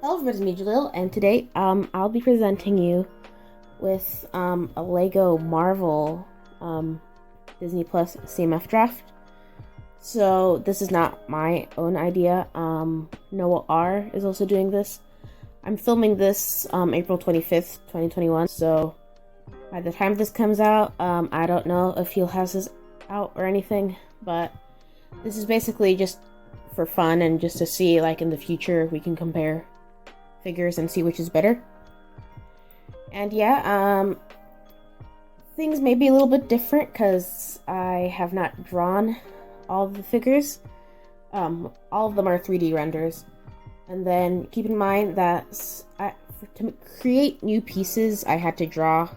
Hello everybody, it's me Jalil, and today I'll be presenting you with a Lego Marvel Disney Plus CMF draft. So this is not my own idea. Noah R is also doing this. I'm filming this April 25th, 2021. So by the time this comes out, I don't know if he'll have this out or anything, but this is basically just for fun and just to see, like, in the future we can compare figures and see which is better. And yeah, things may be a little bit different because I have not drawn all of the figures. All of them are 3D renders. And then keep in mind that to create new pieces, I had to draw.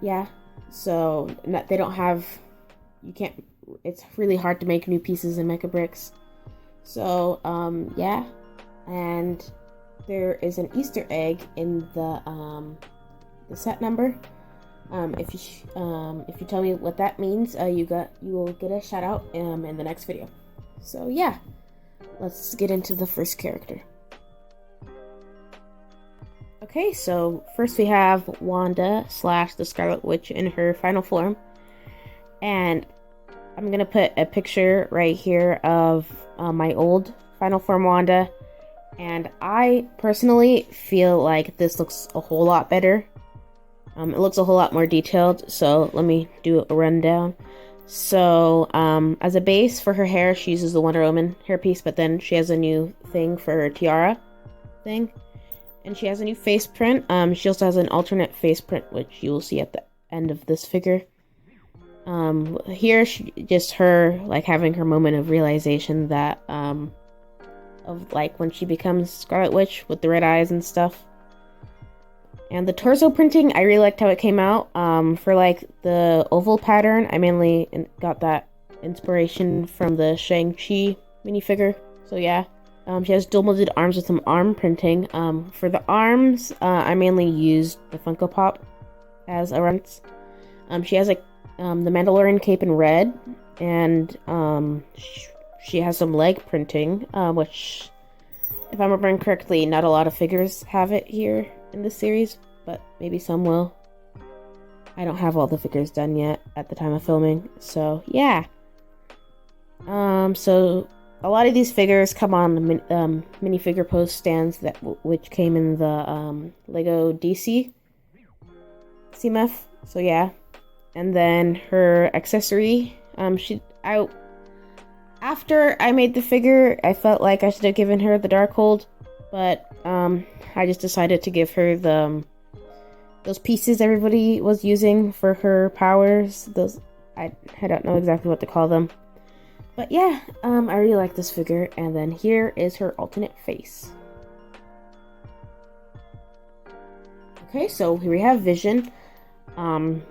Yeah, so they don't have, it's really hard to make new pieces in Mecha Bricks. So, yeah. And there is an Easter egg in the set number. If you tell me what that means, you will get a shout out in the next video. So yeah, let's get into the first character. Okay, so first we have Wanda / the Scarlet Witch in her final form, and I'm gonna put a picture right here of my old final form Wanda. And I personally feel like this looks a whole lot better. It looks a whole lot more detailed, so let me do a rundown. So, as a base for her hair, she uses the Wonder Woman hairpiece, but then she has a new thing for her tiara thing. And she has a new face print. She also has an alternate face print, which you will see at the end of this figure. Here, just her, like, having her moment of realization that, of like when she becomes Scarlet Witch with the red eyes and stuff. And the torso printing, I really liked how it came out. For like the oval pattern, I mainly got that inspiration from the Shang-Chi minifigure. So yeah, she has dual molded arms with some arm printing. For the arms, I mainly used the Funko Pop as a reference. She has the Mandalorian cape in red, and she has some leg printing, which, if I'm remembering correctly, not a lot of figures have it here in this series, but maybe some will. I don't have all the figures done yet at the time of filming, so yeah. So a lot of these figures come on the minifigure post stands which came in the Lego DC CMF. So yeah, and then her accessory, after I made the figure, I felt like I should have given her the Darkhold, but I just decided to give her those pieces everybody was using for her powers. Those I don't know exactly what to call them, but yeah, I really like this figure. And then here is her alternate face. Okay, so here we have Vision.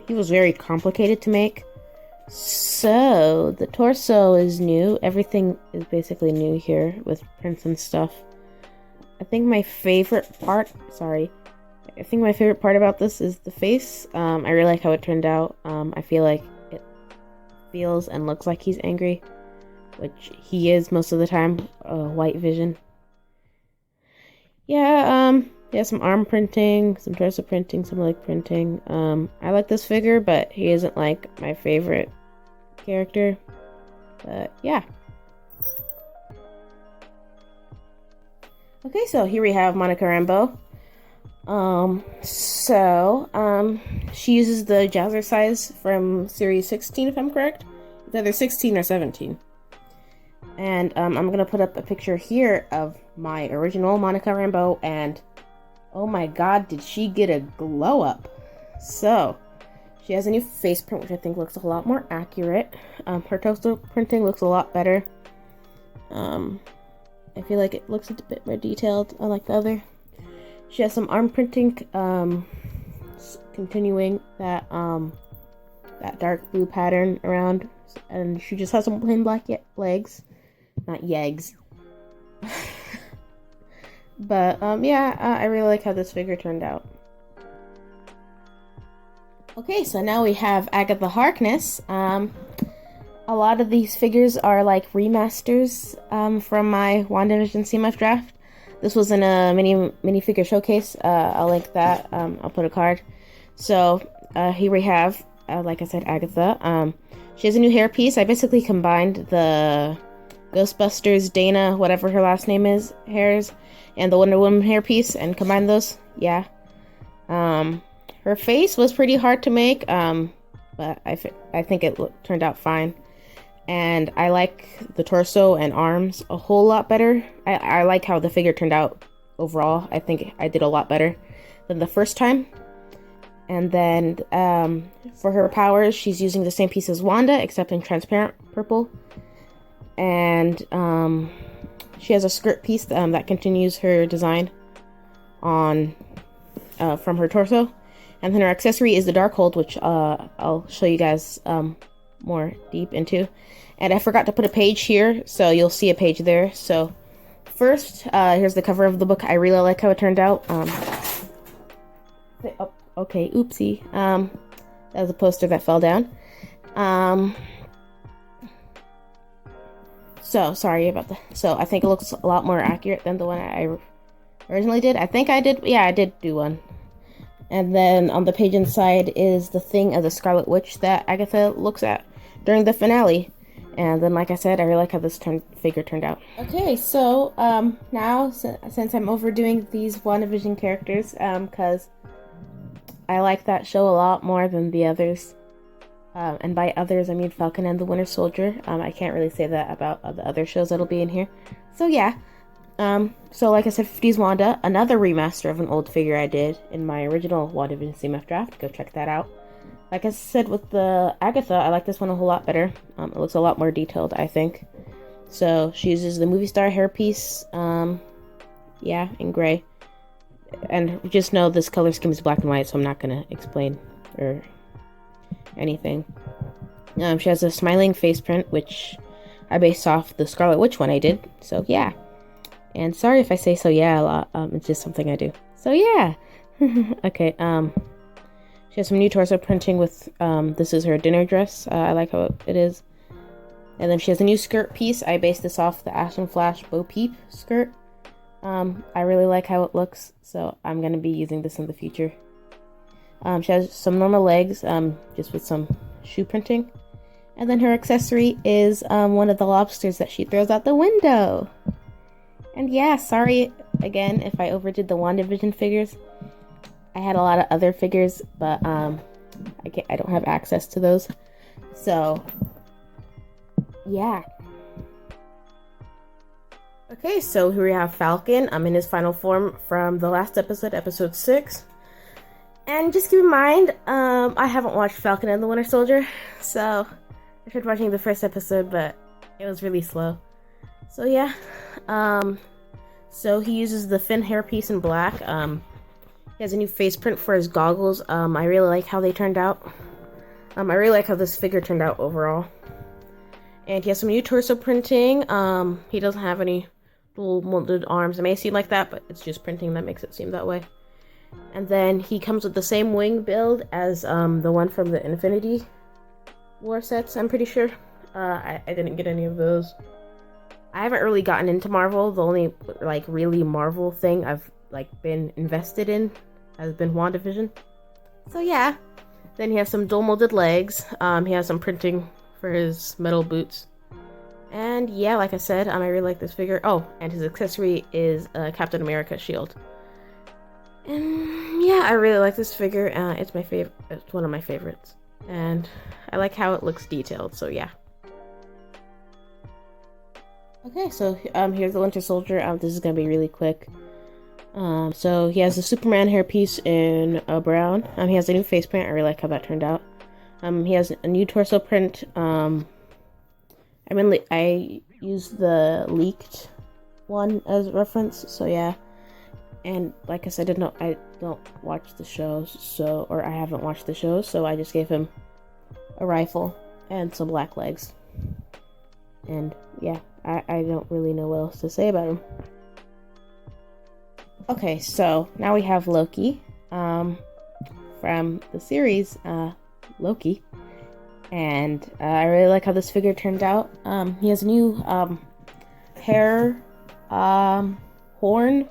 He was very complicated to make. So, the torso is new. Everything is basically new here with prints and stuff. I think my favorite part about this is the face. I really like how it turned out. I feel like it feels and looks like he's angry, which he is most of the time. White Vision. Yeah, he has some arm printing, some torso printing, some leg printing. I like this figure, but he isn't like my favorite character. But yeah. Okay, so here we have Monica Rambeau. She uses the Jazzercise from series 16, if I'm correct. It's either 16 or 17. And I'm gonna put up a picture here of my original Monica Rambeau, and oh my god, did she get a glow up. So she has a new face print, which I think looks a lot more accurate. Her torso printing looks a lot better. I feel like it looks a bit more detailed, unlike the other. She has some arm printing, continuing that dark blue pattern around, and she just has some plain black legs, not yegs. But yeah, I really like how this figure turned out. Okay, so now we have Agatha Harkness. A lot of these figures are like remasters from my WandaVision CMF draft. This was in a minifigure showcase. I'll link that. I'll put a card. So here we have, like I said, Agatha. She has a new hairpiece. I basically combined the Ghostbusters Dana, whatever her last name is, hairs, and the Wonder Woman hairpiece, and combined those. Yeah. Her face was pretty hard to make, but I think it turned out fine. And I like the torso and arms a whole lot better. I like how the figure turned out overall. I think I did a lot better than the first time. And then for her powers, she's using the same piece as Wanda, except in transparent purple. And she has a skirt piece that continues her design on from her torso. And then her accessory is the Darkhold, which I'll show you guys more deep into. And I forgot to put a page here, so you'll see a page there. So first, here's the cover of the book. I really like how it turned out. Oh, okay, oopsie. That was a poster that fell down. So sorry about that. So I think it looks a lot more accurate than the one I originally did. I think I did. Yeah, I did do one. And then on the page inside is the thing of the Scarlet Witch that Agatha looks at during the finale. And then, like I said, I really like how this figure turned out. Okay, so now, since I'm overdoing these WandaVision characters, because I like that show a lot more than the others. And by others, I mean Falcon and the Winter Soldier. I can't really say that about the other shows that'll be in here. So yeah. So like I said, 50s Wanda, another remaster of an old figure I did in my original WandaVision CMF draft. Go check that out. Like I said with the Agatha, I like this one a whole lot better. It looks a lot more detailed, I think. So she uses the movie star hairpiece, yeah, in gray. And just know this color scheme is black and white, so I'm not gonna explain or anything. She has a smiling face print, which I based off the Scarlet Witch one I did. So yeah. And sorry if I say so yeah a lot. It's just something I do. So yeah. Okay. She has some new torso printing with this is her dinner dress. I like how it is. And then she has a new skirt piece. I based this off the Ash and Flash Bo Peep skirt. I really like how it looks, so I'm gonna be using this in the future. She has some normal legs, just with some shoe printing. And then her accessory is one of the lobsters that she throws out the window. And yeah, sorry again if I overdid the WandaVision figures. I had a lot of other figures, but I don't have access to those. So yeah. Okay, so here we have Falcon. I'm in his final form from the last episode, episode 6. And just keep in mind, I haven't watched Falcon and the Winter Soldier, so I tried watching the first episode, but it was really slow. So yeah, so he uses the Finn hairpiece in black. He has a new face print for his goggles. I really like how they turned out. I really like how this figure turned out overall. And he has some new torso printing. He doesn't have any dual molded arms. It may seem like that, but it's just printing that makes it seem that way. And then he comes with the same wing build as the one from the Infinity War sets, I'm pretty sure. I didn't get any of those. I haven't really gotten into Marvel. The only like really Marvel thing I've like been invested in has been WandaVision. So yeah. Then he has some dual molded legs. He has some printing for his metal boots. And yeah, like I said, I really like this figure. Oh, and his accessory is a Captain America shield. And yeah, I really like this figure. It's my favorite. It's one of my favorites. And I like how it looks detailed, so yeah. Okay, so here's the Winter Soldier. This is gonna be really quick. So he has the Superman hairpiece in brown. He has a new face print. I really like how that turned out. He has a new torso print. I used the leaked one as reference, so yeah. And like I said, I don't watch the shows, or I haven't watched the shows, so I just gave him a rifle and some black legs. And yeah, I don't really know what else to say about him. Okay, so now we have Loki, from the series, Loki. And I really like how this figure turned out. He has a new hair horn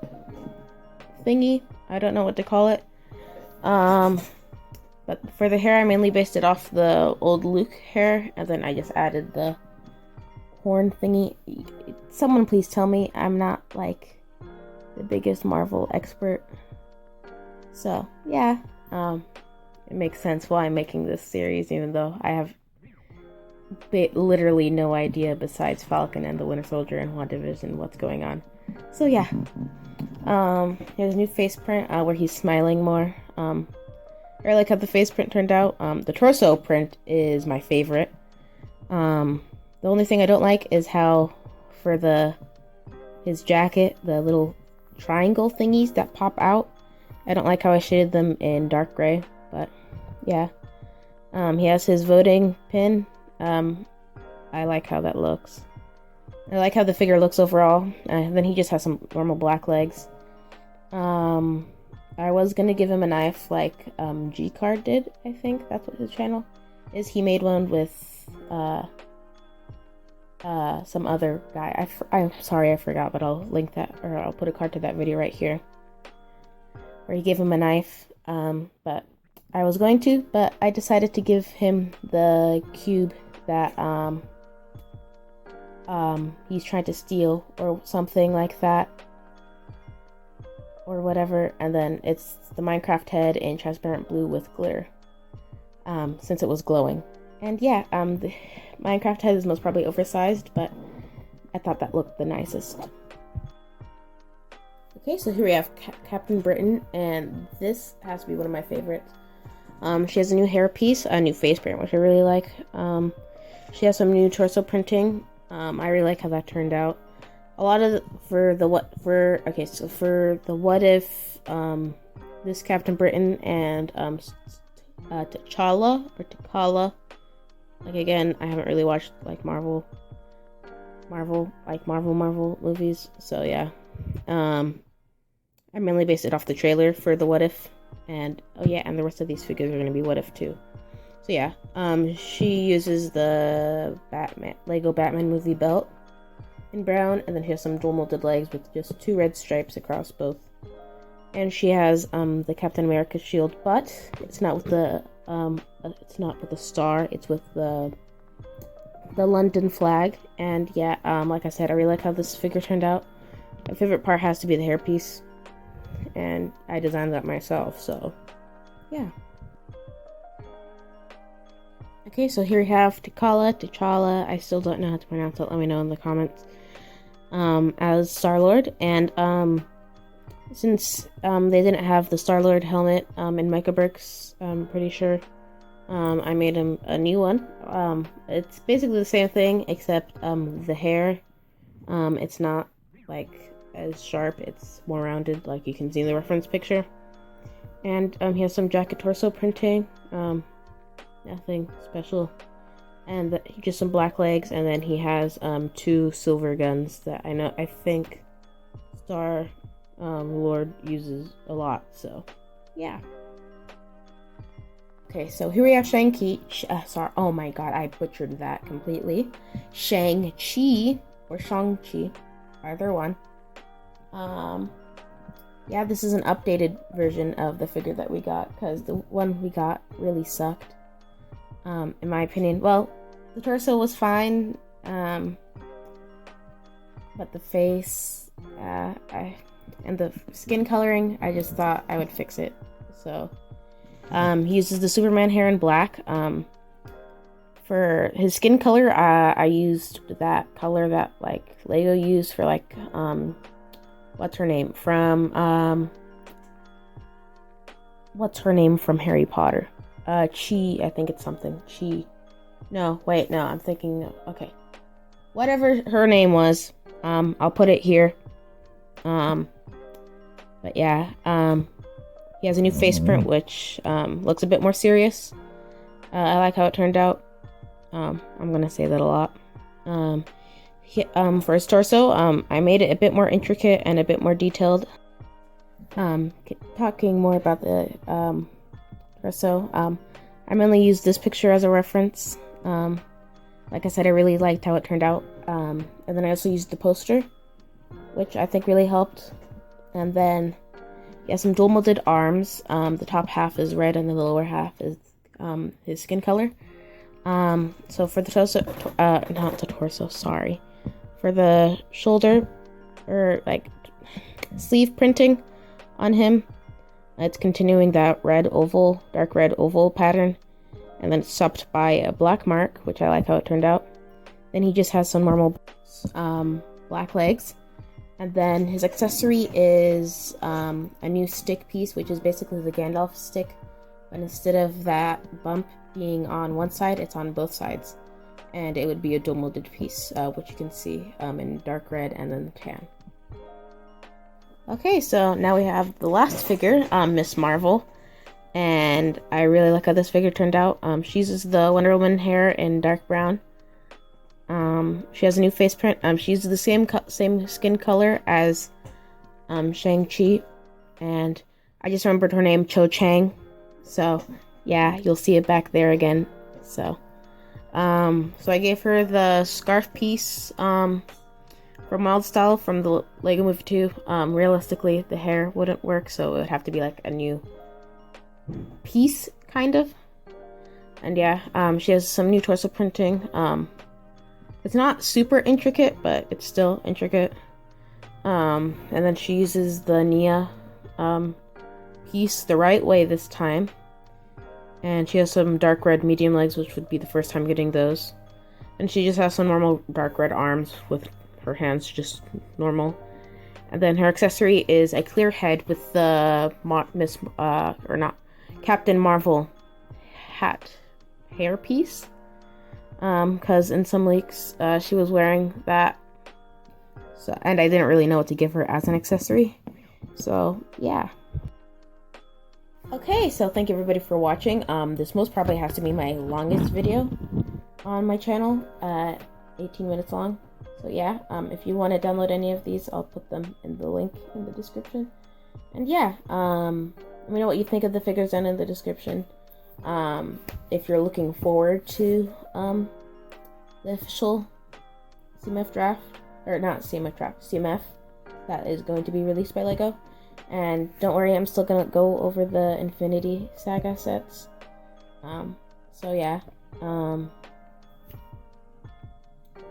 thingy. I don't know what to call it. But for the hair, I mainly based it off the old Luke hair, and then I just added the horn thingy. Someone please tell me I'm not like the biggest Marvel expert. So yeah, it makes sense why I'm making this series, even though I have literally no idea besides Falcon and the Winter Soldier and WandaVision what's going on. So yeah, here's a new face print where he's smiling more. I like how the face print turned out. The torso print is my favorite. The only thing I don't like is how for his jacket, the little triangle thingies that pop out, I don't like how I shaded them in dark gray, but yeah. He has his voting pin. I like how that looks. I like how the figure looks overall. Then he just has some normal black legs. I was gonna give him a knife like G-Card did, I think. That's what his channel is. He made one with some other guy. I'm sorry I forgot, but I'll link that, or I'll put a card to that video right here. Where he gave him a knife. But I was going to, but I decided to give him the cube that he's trying to steal or something like that, or whatever. And then it's the Minecraft head in transparent blue with glitter, since it was glowing. And yeah, the Minecraft head is most probably oversized, but I thought that looked the nicest. Okay, so here we have Captain Britain, and this has to be one of my favorites. She has a new hairpiece, a new face print, which I really like. She has some new torso printing. I really like how that turned out. A lot of for the what if this Captain Britain and T'Challa, like, again, I haven't really watched like Marvel movies, so yeah. I mainly based it off the trailer for the what if, and oh yeah, and the rest of these figures are going to be what if too. So yeah, she uses the Lego Batman movie belt in brown, and then she has some dual molded legs with just 2 red stripes across both. And she has the Captain America shield, but it's not with the star. It's with the London flag. And yeah, like I said, I really like how this figure turned out. My favorite part has to be the hairpiece, and I designed that myself, so yeah. Okay, so here we have T'Challa, I still don't know how to pronounce it, let me know in the comments, as Star-Lord. And since they didn't have the Star-Lord helmet in Microbricks, I'm pretty sure, I made him a new one. It's basically the same thing, except the hair, it's not like as sharp, it's more rounded, like you can see in the reference picture. And he has some jacket torso printing, nothing special, and just some black legs. And then he has 2 silver guns that I think Star Lord uses a lot, so yeah. Okay, so here we have Shang-Chi, sorry, oh my god, I butchered that completely. Shang-Chi, or Shang-Chi, either one. Yeah, this is an updated version of the figure that we got, because the one we got really sucked, in my opinion. Well, the torso was fine, but the face, and the skin coloring, I just thought I would fix it. So, he uses the Superman hair in black. For his skin color, I used that color that, like, Lego used for, like, what's her name from Harry Potter? Chi, I think it's something. Chi. No, wait, no, I'm thinking, okay. Whatever her name was, I'll put it here. But yeah, he has a new face print, which, looks a bit more serious. I like how it turned out. I'm gonna say that a lot. For his torso, I made it a bit more intricate and a bit more detailed. Talking more about the torso, I mainly used this picture as a reference. Like I said, I really liked how it turned out. And then I also used the poster, which I think really helped. And then he has some dual molded arms. The top half is red and the lower half is his skin color. So for the torso, not the torso, sorry. For the shoulder, or like sleeve printing on him, it's continuing that red oval, dark red oval pattern. And then it's topped by a black mark, which I like how it turned out. Then he just has some normal black legs. And then his accessory is a new stick piece, which is basically the Gandalf stick. But instead of that bump being on one side, it's on both sides. And it would be a dual molded piece, which you can see in dark red and then the tan. Okay, so now we have the last figure, Miss Marvel. And I really like how this figure turned out. She uses the Wonder Woman hair in dark brown. She has a new face print. She uses the same skin color as Shang-Chi. And I just remembered her name, Cho Chang. So, yeah, you'll see it back there again. So I gave her the scarf piece from Wild Style from the Lego Movie 2. Realistically, the hair wouldn't work, so it would have to be like a new piece, kind of. And yeah, she has some new torso printing. It's not super intricate, but it's still intricate. And then she uses the Nia piece the right way this time. And she has some dark red medium legs, which would be the first time getting those. And she just has some normal dark red arms with her hands just normal. And then her accessory is a clear head with the Captain Marvel hair piece. Because in some leaks, she was wearing that. So, and I didn't really know what to give her as an accessory. So, yeah. Okay, so thank you everybody for watching. This most probably has to be my longest video on my channel, 18 minutes long. So yeah, if you want to download any of these, I'll put them in the link in the description. And yeah, let me know what you think of the figures down in the description. If you're looking forward to the official CMF draft, or not CMF draft, CMF that is going to be released by LEGO. And don't worry, I'm still gonna go over the Infinity Saga sets. So yeah.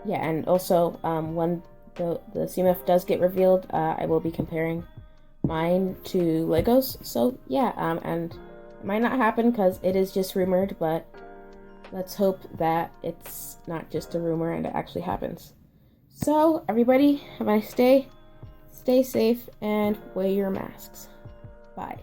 Yeah, and also, when the CMF does get revealed, I will be comparing mine to Legos. So yeah, and it might not happen because it is just rumored, but let's hope that it's not just a rumor and it actually happens. So everybody, have a nice day. Stay safe and wear your masks. Bye.